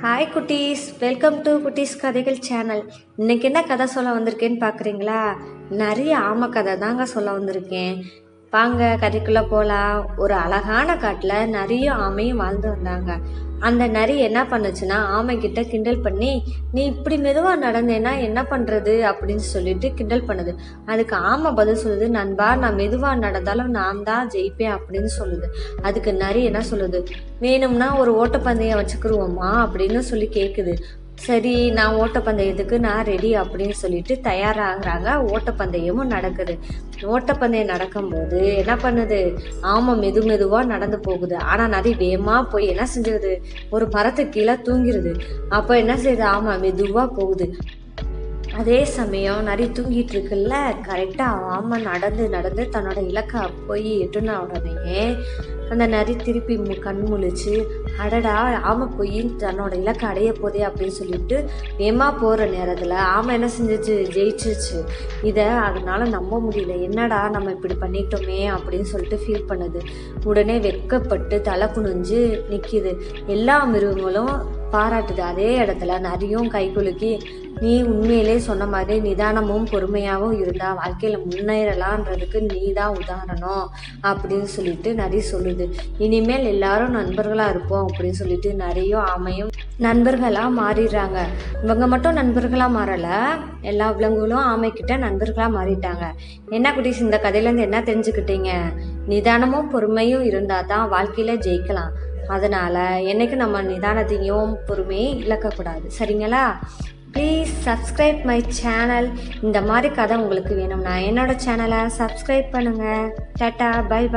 Hi குட்டீஸ், welcome to குட்டீஸ் கதைகள் சேனல். இன்னைக்கு என்ன கதை சொல்ல வந்திருக்கேன்னு பார்க்குறீங்களா? நிறைய ஆமை கதை தாங்க சொல்ல வந்திருக்கேன். வாங்க கதைக்குள்ளே போகலாம். ஒரு அழகான காட்டில் நிறைய ஆமையும் வாழ்ந்து வந்தாங்க. அந்த நரி என்ன பண்ணுச்சுன்னா ஆமை கிட்ட கிண்டல் பண்ணி, நீ இப்படி மெதுவாக நடந்தேன்னா என்ன பண்ணுறது அப்படின்னு சொல்லிட்டு கிண்டல் பண்ணுது. அதுக்கு ஆமை பதில் சொல்லுது, நண்பா நான் மெதுவாக நடந்தாலும் நான் தான் ஜெயிப்பேன் அப்படின்னு சொல்லுது. அதுக்கு நரி என்ன சொல்லுது, வேணும்னா ஒரு ஓட்டப்பந்தயம் வச்சுக்கிருவோமா அப்படின்னு சொல்லி கேட்குது. சரி, நான் ஓட்டப்பந்தயத்துக்கு நான் ரெடி அப்படின்னு சொல்லிட்டு தயாராகிறாங்க. ஓட்டப்பந்தயமும் நடக்குது. ஓட்டப்பந்தயம் நடக்கும்போது என்ன பண்ணுது, ஆமை மெதுவாக நடந்து போகுது. ஆனால் நரி வேகமாக போய் என்ன செஞ்சுது, ஒரு மரத்துக்கு கீழே தூங்கிடுது. அப்போ என்ன செய்யுது, ஆமை மெதுவாக போகுது. அதே சமயம் நரி தூங்கிட்டு இருக்குல்ல, கரெக்டாக ஆமை நடந்து நடந்து தன்னோட இலக்கை போய் எட்டுன உடனே அந்த நரி திருப்பி கண் முழிச்சு, அடடா ஆமை போய் தன்னோட இலக்கை அடைய போதே அப்படின்னு சொல்லிட்டு வேமா போகிற நேரத்தில் ஆமை என்ன செஞ்சிச்சு, ஜெயிச்சிருச்சு. இதை அதனால நம்ப முடியல, என்னடா நம்ம இப்படி பண்ணிட்டோமே அப்படின்னு சொல்லிட்டு ஃபீல் பண்ணுது. உடனே வெட்கப்பட்டு தலை குனிஞ்சு நிற்கிது. எல்லா மிருகங்களும் பாராட்டுது. அதே இடத்துல நரியும் கை குலுக்கி, நீ உண்மையிலே சொன்ன மாதிரி நிதானமும் பொறுமையாகவும் இருந்தா வாழ்க்கையில முன்னேறலான்றதுக்கு நீ தான் உதாரணம் அப்படின்னு சொல்லிட்டு நரி சொல்லுது. இனிமேல் எல்லாரும் நண்பர்களா இருப்போம் அப்படின்னு சொல்லிட்டு நரியும் ஆமையும் நண்பர்களா மாறிடுறாங்க. இவங்க மட்டும் நண்பர்களா மாறல, எல்லா விலங்குகளும் ஆமைக்கிட்ட நண்பர்களா மாறிட்டாங்க. என்ன குட்டீஸ், இந்த கதையில இருந்து என்ன தெரிஞ்சுக்கிட்டீங்க? நிதானமும் பொறுமையும் இருந்தா தான் வாழ்க்கையில ஜெயிக்கலாம். அதனால என்னைக்கு நம்ம நிதானத்தையும் பொறுமையும் இழக்கக்கூடாது, சரிங்களா? Please subscribe my channel. இந்த மாதிரி கதை உங்களுக்கு வேணும்னா என்னோட சேனலை சப்ஸ்கிரைப் பண்ணுங்கள். Tata, bye bye.